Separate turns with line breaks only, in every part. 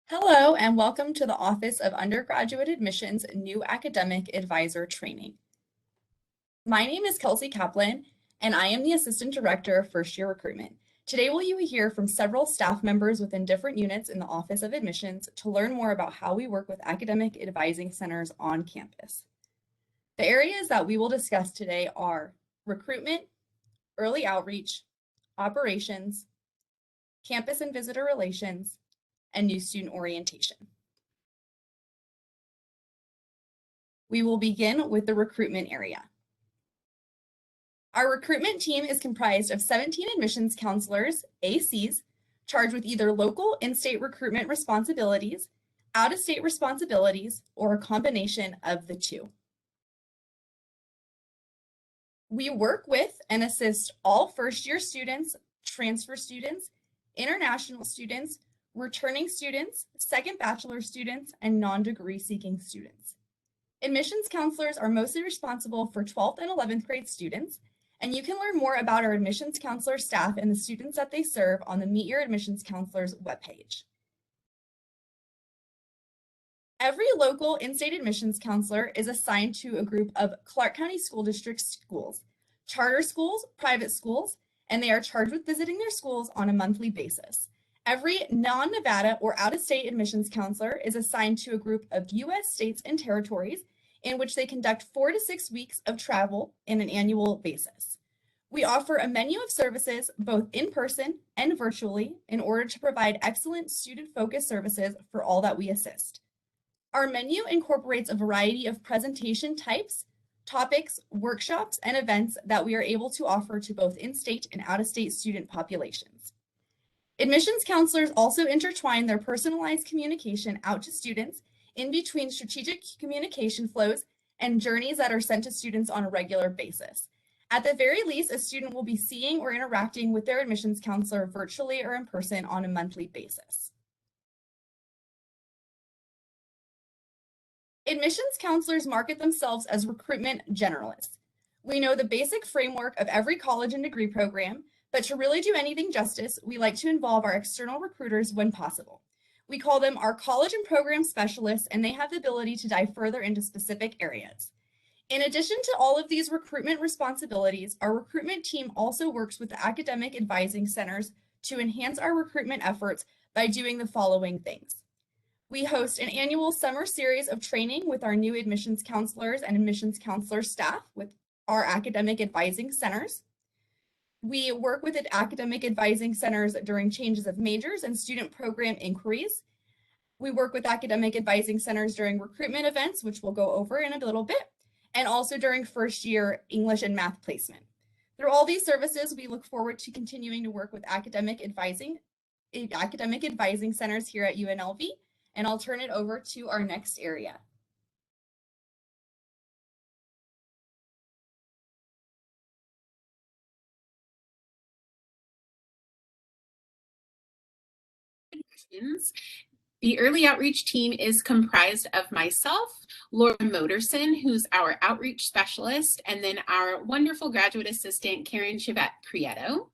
Hello, and welcome to the Office of Undergraduate Admissions New Academic Advisor Training. My name is Kelsey Kaplan, and I am the Assistant Director of First Year Recruitment. Today, you will hear from several staff members within different units in the Office of Admissions to learn more about how we work with academic advising centers on campus. The areas that we will discuss today are recruitment, early outreach, operations, campus and visitor relations, and new student orientation. We will begin with the recruitment area. Our recruitment team is comprised of 17 admissions counselors, ACs, charged with either local in-state recruitment responsibilities, out-of-state responsibilities, or a combination of the two. We work with and assist all first-year students, transfer students, international students, returning students, second bachelor students, and non-degree seeking students. Admissions counselors are mostly responsible for 12th and 11th grade students, and you can learn more about our admissions counselor staff and the students that they serve on the Meet Your Admissions Counselors webpage. Every local in-state admissions counselor is assigned to a group of Clark County School District schools, charter schools, private schools, and they are charged with visiting their schools on a monthly basis. Every non-Nevada or out-of-state admissions counselor is assigned to a group of U.S. states and territories in which they conduct 4 to 6 weeks of travel in an annual basis. We offer a menu of services both in person and virtually in order to provide excellent student-focused services for all that we assist. Our menu incorporates a variety of presentation types, topics, workshops, and events that we are able to offer to both in-state and out-of-state student populations. Admissions counselors also intertwine their personalized communication out to students in between strategic communication flows and journeys that are sent to students on a regular basis. At the very least, a student will be seeing or interacting with their admissions counselor virtually or in person on a monthly basis. Admissions counselors market themselves as recruitment generalists. We know the basic framework of every college and degree program, but to really do anything justice, we like to involve our external recruiters when possible. We call them our college and program specialists, and they have the ability to dive further into specific areas. In addition to all of these recruitment responsibilities, our recruitment team also works with the academic advising centers to enhance our recruitment efforts by doing the following things. We host an annual summer series of training with our new admissions counselors and admissions counselor staff with our academic advising centers. We work with academic advising centers during changes of majors and student program inquiries. We work with academic advising centers during recruitment events, which we'll go over in a little bit, and also during first year English and math placement. Through all these services, we look forward to continuing to work with academic advising centers here at UNLV, and I'll turn it over to our next area.
The early outreach team is comprised of myself, Laura Moderson, who's our outreach specialist, and then our wonderful graduate assistant, Karen Chivette Prieto.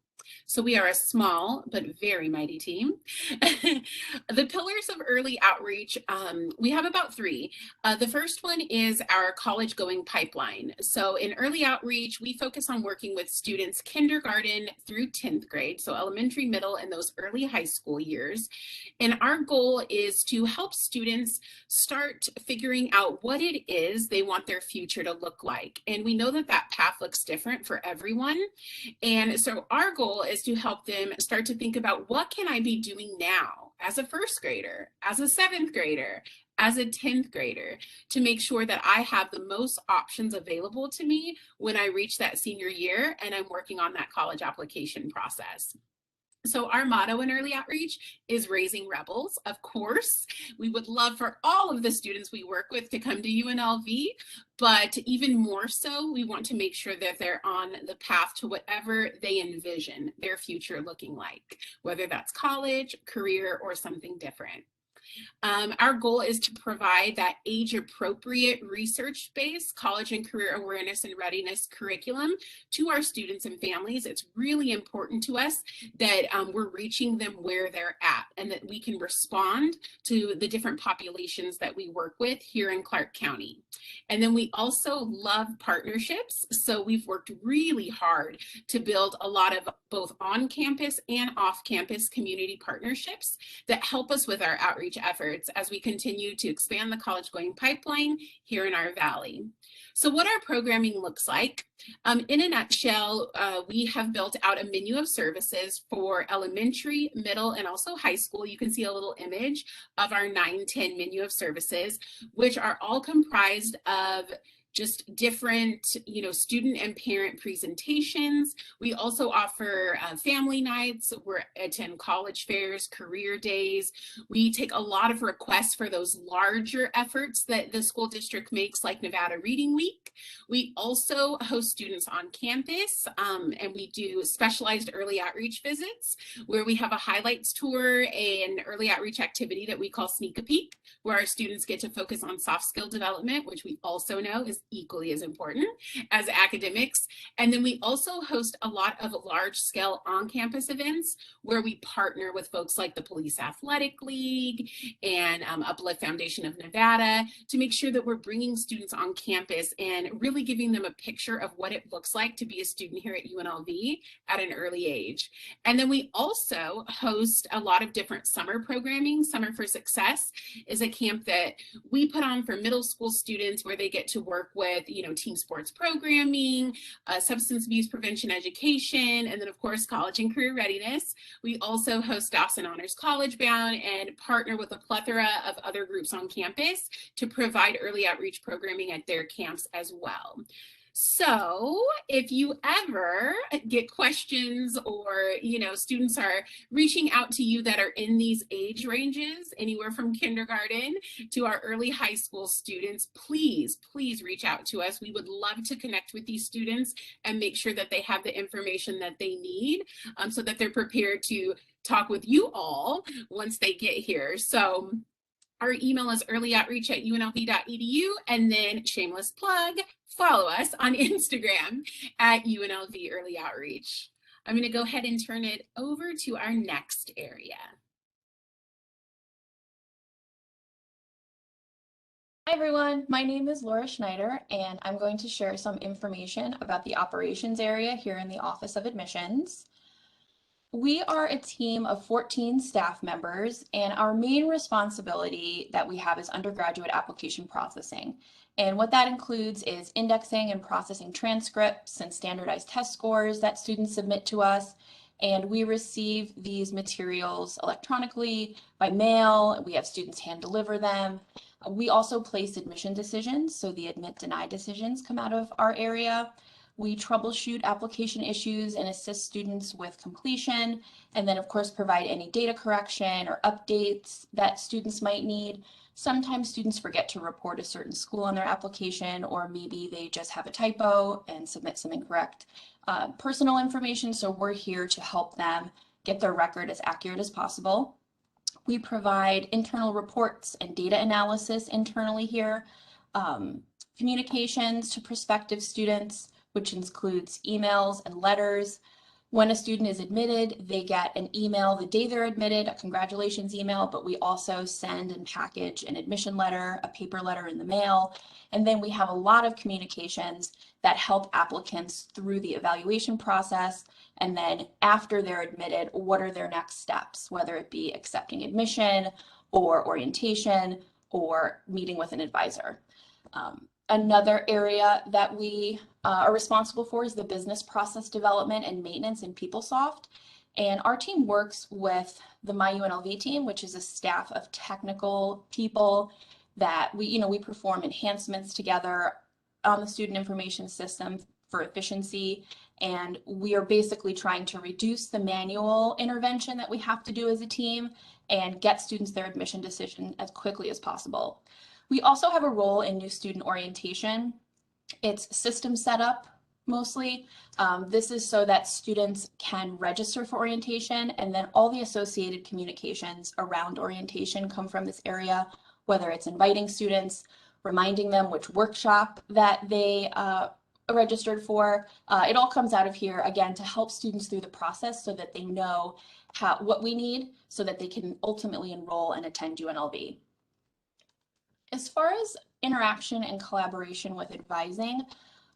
So we are a small but very mighty team. The pillars of early outreach, we have about 3. The first one is our college going pipeline. So in early outreach, we focus on working with students kindergarten through 10th grade, so elementary, middle, and those early high school years. And our goal is to help students start figuring out what it is they want their future to look like. And we know that that path looks different for everyone. And so our goal is to help them start to think about, what can I be doing now as a first grader, as a 7th grader, as a 10th grader, to make sure that I have the most options available to me when I reach that senior year and I'm working on that college application process. So our motto in early outreach is raising rebels. Of course, we would love for all of the students we work with to come to UNLV, but even more so, we want to make sure that they're on the path to whatever they envision their future looking like, whether that's college, career, or something different. Our goal is to provide that age-appropriate, research-based college and career awareness and readiness curriculum to our students and families. It's really important to us that we're reaching them where they're at and that we can respond to the different populations that we work with here in Clark County. And then we also love partnerships. So we've worked really hard to build a lot of both on-campus and off-campus community partnerships that help us with our outreach efforts as we continue to expand the college-going pipeline here in our valley. So what our programming looks like, in a nutshell, we have built out a menu of services for elementary, middle, and also high school. You can see a little image of our 9-10 menu of services, which are all comprised of just different, student and parent presentations. We also offer family nights. We attend college fairs, career days. We take a lot of requests for those larger efforts that the school district makes, like Nevada Reading Week. We also host students on campus, and we do specialized early outreach visits where we have a highlights tour and early outreach activity that we call Sneak a Peek, where our students get to focus on soft skill development, which we also know is equally as important as academics. And then we also host a lot of large scale on-campus events where we partner with folks like the Police Athletic League and Uplift Foundation of Nevada to make sure that we're bringing students on campus and really giving them a picture of what it looks like to be a student here at UNLV at an early age. And then we also host a lot of different summer programming. Summer for Success is a camp that we put on for middle school students where they get to work with, team sports programming, substance abuse prevention education, and then of course, college and career readiness. We also host Dawson Honors College Bound and partner with a plethora of other groups on campus to provide early outreach programming at their camps as well. So if you ever get questions or, students are reaching out to you that are in these age ranges, anywhere from kindergarten to our early high school students, please reach out to us. We would love to connect with these students and make sure that they have the information that they need so that they're prepared to talk with you all once they get here. So our email is earlyoutreach@unlv.edu, and then shameless plug, follow us on Instagram at UNLV Early Outreach. I'm going to go ahead and turn it over to our next area.
Hi everyone, my name is Laura Schneider, and I'm going to share some information about the operations area here in the Office of Admissions. We are a team of 14 staff members, and our main responsibility that we have is undergraduate application processing. And what that includes is indexing and processing transcripts and standardized test scores that students submit to us. And we receive these materials electronically by mail. We have students hand deliver them. We also place admission decisions, so the admit-deny decisions come out of our area. We troubleshoot application issues and assist students with completion, and then of course provide any data correction or updates that students might need. Sometimes students forget to report a certain school on their application, or maybe they just have a typo and submit some incorrect personal information, so we're here to help them get their record as accurate as possible. We provide internal reports and data analysis internally here, communications to prospective students, which includes emails and letters. When a student is admitted, they get an email the day they're admitted, a congratulations email, but we also send and package an admission letter, a paper letter in the mail. And then we have a lot of communications that help applicants through the evaluation process. And then after they're admitted, what are their next steps, whether it be accepting admission or orientation or meeting with an advisor. Another area that we are responsible for is the business process development and maintenance in PeopleSoft. And our team works with the My UNLV team, which is a staff of technical people that we perform enhancements together on the student information system for efficiency. And we are basically trying to reduce the manual intervention that we have to do as a team and get students their admission decision as quickly as possible. We also have a role in new student orientation. It's system setup, mostly. This is so that students can register for orientation, and then all the associated communications around orientation come from this area, whether it's inviting students, reminding them which workshop that they registered for. It all comes out of here, again, to help students through the process so that they know what we need so that they can ultimately enroll and attend UNLV. As far as interaction and collaboration with advising,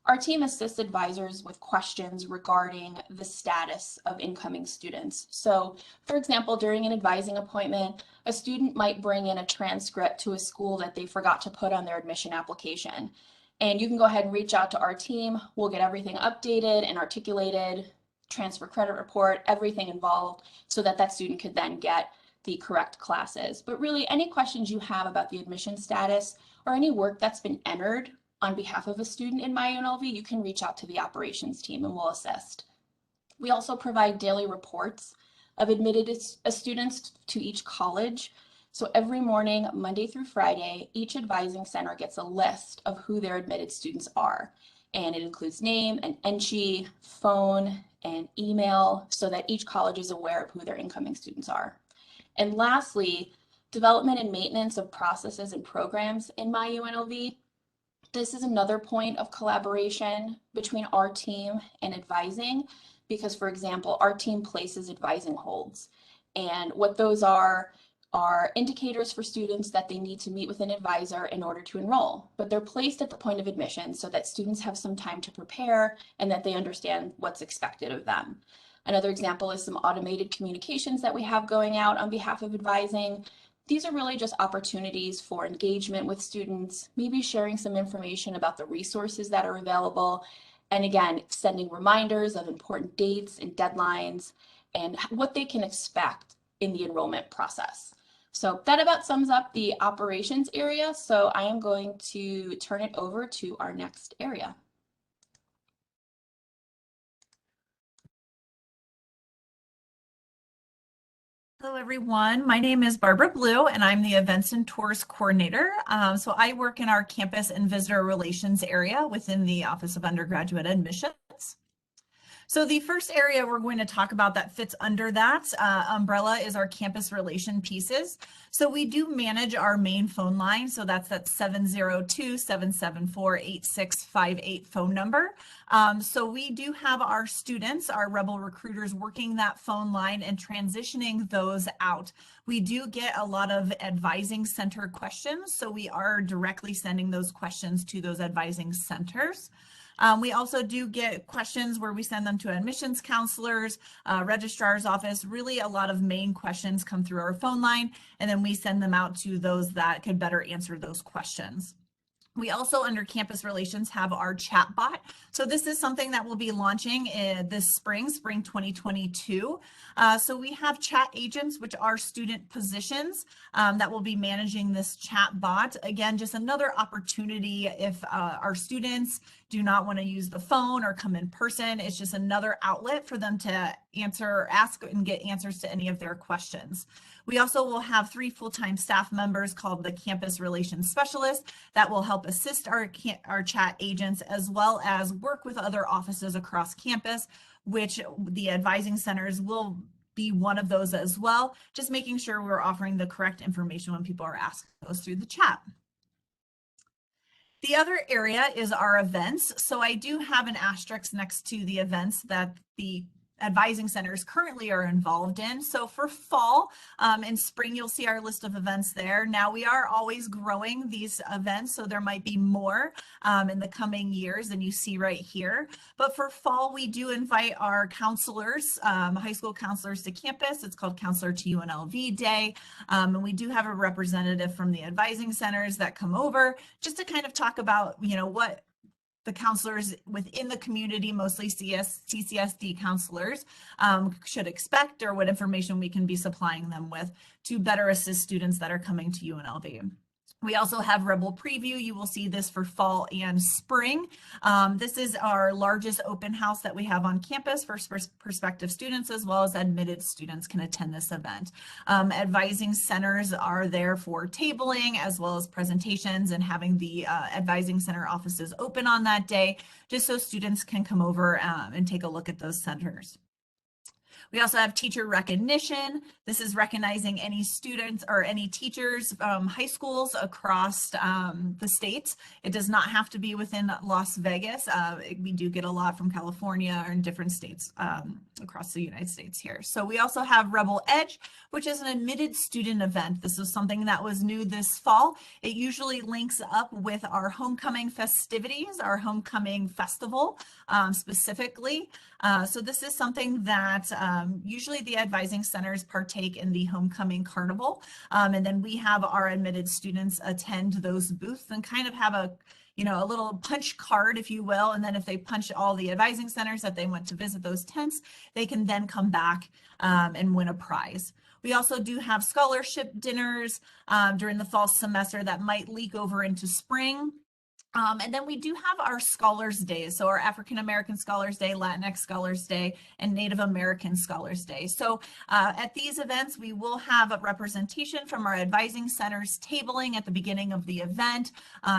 our team assists advisors with questions regarding the status of incoming students. So, for example, during an advising appointment, a student might bring in a transcript to a school that they forgot to put on their admission application. And you can go ahead and reach out to our team. We'll get everything updated and articulated, transfer credit report, everything involved, so that that student could then get the correct classes. But really, any questions you have about the admission status or any work that's been entered on behalf of a student in MyUNLV, you can reach out to the operations team and we'll assist. We also provide daily reports of admitted students to each college. So every morning, Monday through Friday, each advising center gets a list of who their admitted students are. And it includes name and NCHE, phone, and email so that each college is aware of who their incoming students are. And lastly, development and maintenance of processes and programs in MyUNLV. This is another point of collaboration between our team and advising because, for example, our team places advising holds. And what those are indicators for students that they need to meet with an advisor in order to enroll. But they're placed at the point of admission so that students have some time to prepare and that they understand what's expected of them. Another example is some automated communications that we have going out on behalf of advising. These are really just opportunities for engagement with students, maybe sharing some information about the resources that are available, and again, sending reminders of important dates and deadlines and what they can expect in the enrollment process. So that about sums up the operations area. So I am going to turn it over to our next area.
Hello, everyone. My name is Barbara Blue, and I'm the Events and Tours Coordinator. So I work in our Campus and Visitor Relations area within the Office of Undergraduate Admissions. So the first area we're going to talk about that fits under that umbrella is our campus relation pieces. So we do manage our main phone line. So that's that 702-774-8658 phone number. So we do have our students, our Rebel recruiters, working that phone line and transitioning those out. We do get a lot of advising center questions. So we are directly sending those questions to those advising centers. We also do get questions where we send them to admissions counselors, registrar's office. Really, a lot of main questions come through our phone line, and then we send them out to those that could better answer those questions. We also, under campus relations, have our chat bot. So this is something that we'll be launching this spring 2022. So we have chat agents, which are student positions that will be managing this chat bot. Again, just another opportunity if our students do not want to use the phone or come in person. It's just another outlet for them to ask and get answers to any of their questions. We also will have 3 full-time staff members called the Campus Relations Specialist that will help assist our chat agents as well as work with other offices across campus, which the advising centers will be one of those as well, just making sure we're offering the correct information when people are asking those through the chat. The other area is our events. So I do have an asterisk next to the events that the advising centers currently are involved in. So for fall and spring, you'll see our list of events there. Now we are always growing these events, so there might be more in the coming years than you see right here. But for fall, we do invite our counselors, high school counselors to campus. It's called Counselor to UNLV Day. And we do have a representative from the advising centers that come over just to kind of talk about, what the counselors within the community, mostly CCSD counselors, should expect, or what information we can be supplying them with to better assist students that are coming to UNLV. We also have Rebel Preview. You will see this for fall and spring. This is our largest open house that we have on campus for prospective students, as well as admitted students can attend this event. Advising centers are there for tabling as well as presentations, and having the advising center offices open on that day, just so students can come over and take a look at those centers. We also have teacher recognition. This is recognizing any students or any teachers from high schools across the states. It does not have to be within Las Vegas. We do get a lot from California or in different states across the United States here. So we also have Rebel Edge, which is an admitted student event. This is something that was new this fall. It usually links up with our homecoming festivities, our homecoming festival specifically. So this is something that usually the advising centers partake in the homecoming carnival. And then we have our admitted students attend those booths and kind of have a little punch card, if you will. And then if they punch all the advising centers that they went to visit those tents, they can then come back and win a prize. We also do have scholarship dinners during the fall semester that might leak over into spring. And then we do have our Scholars Days, so our African American Scholars Day, Latinx Scholars Day, and Native American Scholars Day. So at these events, we will have a representation from our advising centers tabling at the beginning of the event.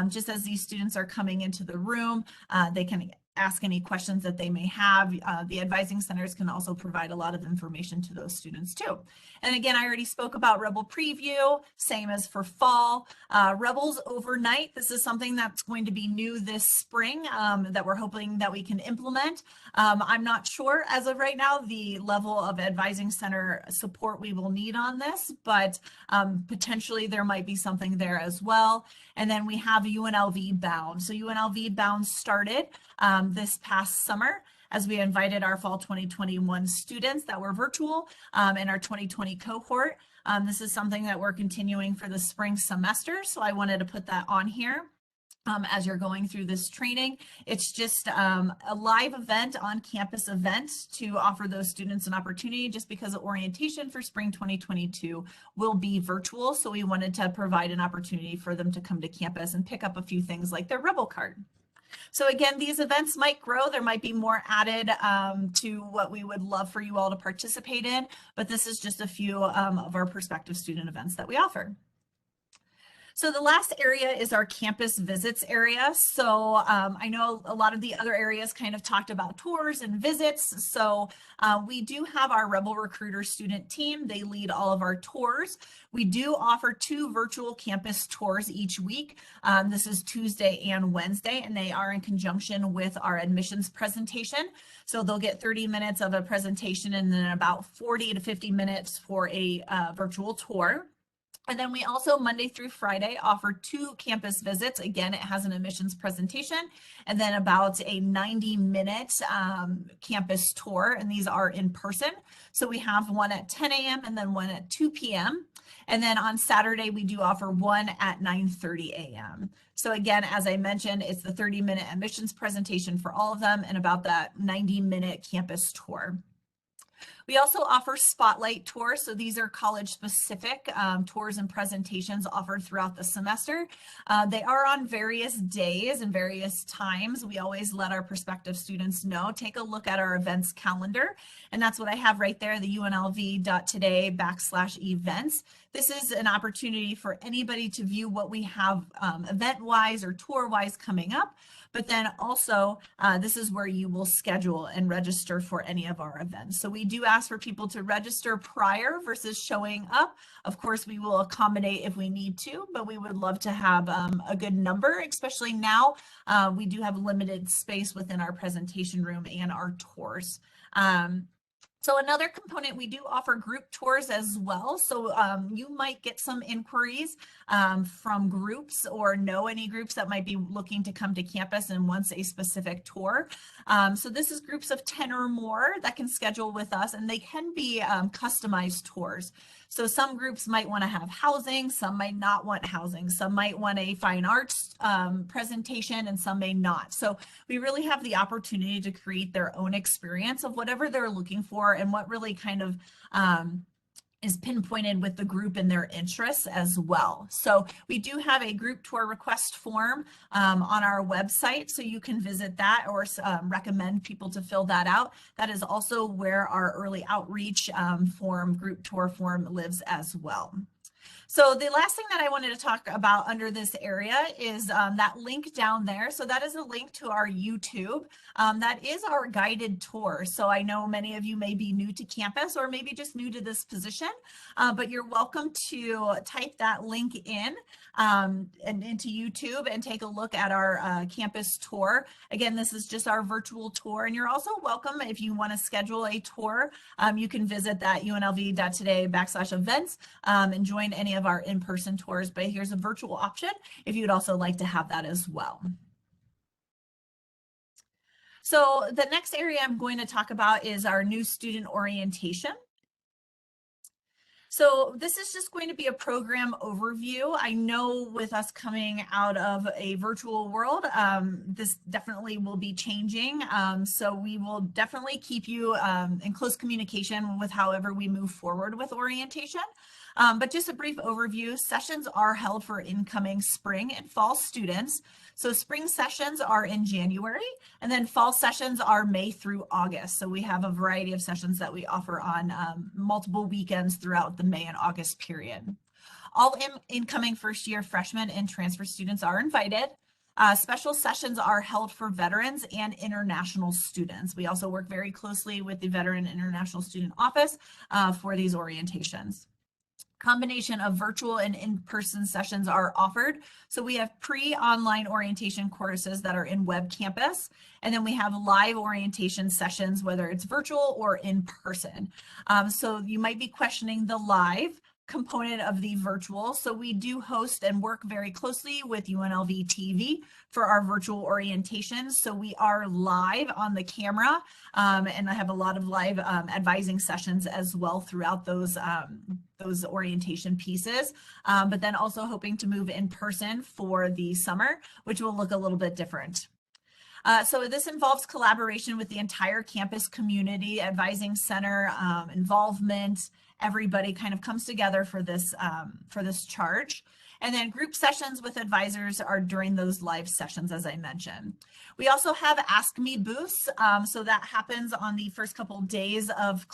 Just as these students are coming into the room, they can ask any questions that they may have. The advising centers can also provide a lot of information to those students too. And again, I already spoke about Rebel Preview, same as for fall. Rebels Overnight, this is something that's going to be new this spring that we're hoping that we can implement. I'm not sure as of right now the level of advising center support we will need on this, but potentially there might be something there as well. And then we have UNLV Bound. So UNLV Bound started this past summer as we invited our fall 2021 students that were virtual in our 2020 cohort. This is something that we're continuing for the spring semester, so I wanted to put that on here. As you're going through this training. It's just a live event, on campus event, to offer those students an opportunity, just because the orientation for spring 2022 will be virtual. So we wanted to provide an opportunity for them to come to campus and pick up a few things like their Rebel card. So again, these events might grow. There might be more added to what we would love for you all to participate in, but this is just a few of our prospective student events that we offer. So the last area is our campus visits area. So I know a lot of the other areas kind of talked about tours and visits. So we do have our Rebel Recruiter student team. They lead all of our tours. We do offer 2 virtual campus tours each week. This is Tuesday and Wednesday, and they are in conjunction with our admissions presentation. So they'll get 30 minutes of a presentation and then about 40 to 50 minutes for a virtual tour. And then we also, Monday through Friday, offer 2 campus visits. Again, it has an admissions presentation and then about a 90-minute campus tour, and these are in person. So we have one at 10 a.m. and then one at 2 p.m. And then on Saturday, we do offer one at 9:30 a.m. So again, as I mentioned, it's the 30-minute admissions presentation for all of them and about that 90-minute campus tour. We also offer spotlight tours. So these are college specific tours and presentations offered throughout the semester. They are on various days and various times. We always let our prospective students know. Take a look at our events calendar. And that's what I have right there, the unlv.today/events. This is an opportunity for anybody to view what we have event-wise or tour-wise coming up. But then also, this is where you will schedule and register for any of our events. So we do ask for people to register prior versus showing up. Of course, we will accommodate if we need to, but we would love to have a good number, especially now. We do have limited space within our presentation room and our tours. So another component, we do offer group tours as well. So you might get some inquiries from groups or know any groups that might be looking to come to campus and wants a specific tour. So this is groups of 10 or more that can schedule with us, and they can be customized tours. So some groups might want to have housing, some might not want housing, some might want a fine arts presentation, and some may not. So we really have the opportunity to create their own experience of whatever they're looking for and what really kind of is pinpointed with the group and their interests as well. So we do have a group tour request form on our website, so you can visit that or recommend people to fill that out. That is also where our early outreach group tour form lives as well. So the last thing that I wanted to talk about under this area is that link down there. So that is a link to our YouTube. That is our guided tour. So I know many of you may be new to campus or maybe just new to this position, but you're welcome to type that link in and into YouTube and take a look at our campus tour. Again, this is just our virtual tour, and you're also welcome if you want to schedule a tour. You can visit that unlv.today/events and join any of our in-person tours, but here's a virtual option if you'd also like to have that as well. So the next area I'm going to talk about is our new student orientation. So this is just going to be a program overview. I know with us coming out of a virtual world, this definitely will be changing. So we will definitely keep you in close communication with however we move forward with orientation. But just a brief overview, sessions are held for incoming spring and fall students. So spring sessions are in January, and then fall sessions are May through August. So we have a variety of sessions that we offer on multiple weekends throughout the May and August period. All incoming first year freshmen and transfer students are invited. Special sessions are held for veterans and international students. We also work very closely with the Veteran International Student Office for these orientations. Combination of virtual and in-person sessions are offered. So we have pre-online orientation courses that are in Web Campus, and then we have live orientation sessions, whether it's virtual or in person. So you might be questioning the live component of the virtual. So we do host and work very closely with UNLV TV for our virtual orientations. So we are live on the camera, and I have a lot of live advising sessions as well throughout those orientation pieces, but then also hoping to move in person for the summer, which will look a little bit different. So this involves collaboration with the entire campus community, advising center, involvement. Everybody kind of comes together for this charge. And then group sessions with advisors are during those live sessions, as I mentioned. We also have Ask Me booths. So that happens on the first couple days of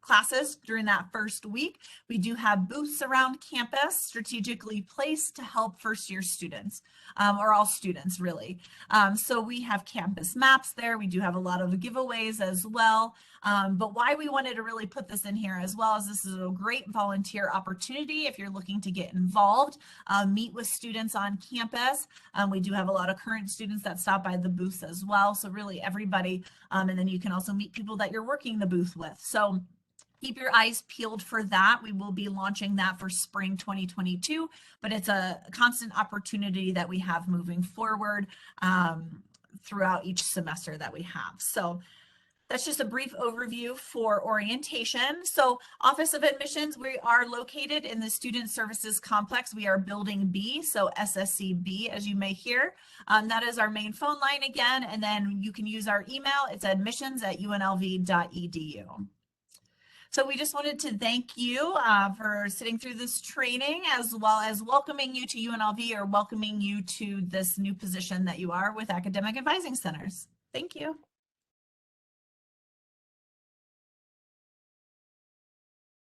classes during that first week. We do have booths around campus strategically placed to help first year students, or all students really. So we have campus maps there. We do have a lot of giveaways as well. But why we wanted to really put this in here as well is this is a great volunteer opportunity if you're looking to get involved, meet with students on campus. We do have a lot of current students that stop by the booths as well. So really everybody, and then you can also meet people that you're working the booth with. So keep your eyes peeled for that. We will be launching that for spring 2022, but it's a constant opportunity that we have moving forward throughout each semester that we have. So that's just a brief overview for orientation. So Office of Admissions, we are located in the Student Services Complex. We are Building B, so SSCB, as you may hear. That is our main phone line again, and then you can use our email. It's admissions@unlv.edu. So we just wanted to thank you for sitting through this training, as well as welcoming you to UNLV or welcoming you to this new position that you are with Academic Advising Centers. Thank you.